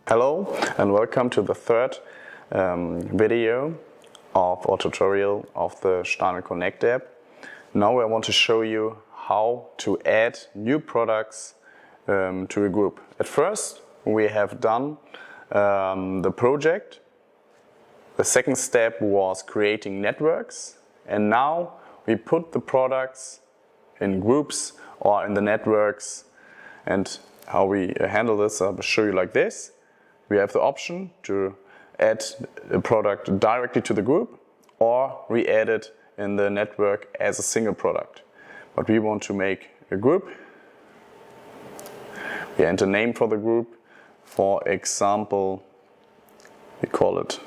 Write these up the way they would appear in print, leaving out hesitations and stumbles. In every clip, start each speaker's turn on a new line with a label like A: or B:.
A: Hello and welcome to the third video of our tutorial of the STEINEL CONNECT app. Now I want to show you how to add new products to a group. At first we have done the project. The second step was creating networks, and now we put the products in groups or in the networks. And how we handle this, I'll show you like this. We have the option to add a product directly to the group, or we add it in the network as a single product. But we want to make a group. We enter a name for the group. For example, we call it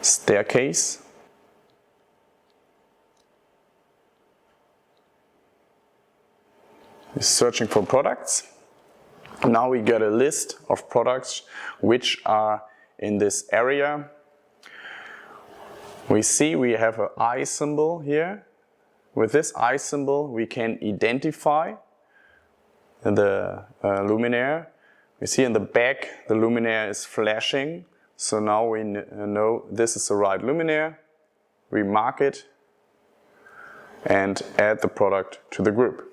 A: staircase. We're searching for products. Now we get a list of products which are in this area. We see we have an eye symbol here. With this eye symbol we can identify the luminaire. We see in the back the luminaire is flashing, so now we know this is the right luminaire. We mark it and add the product to the group.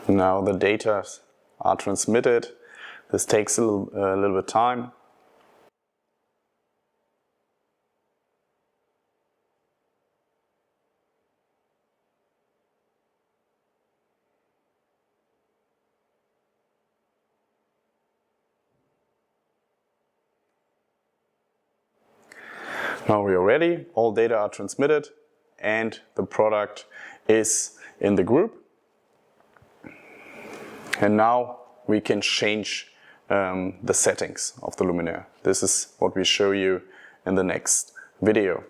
A: Now the data are transmitted. This takes a little bit of time. Now we are ready. All data are transmitted and the product is in the group. And now we can change the settings of the luminaire. This is what we show you in the next video.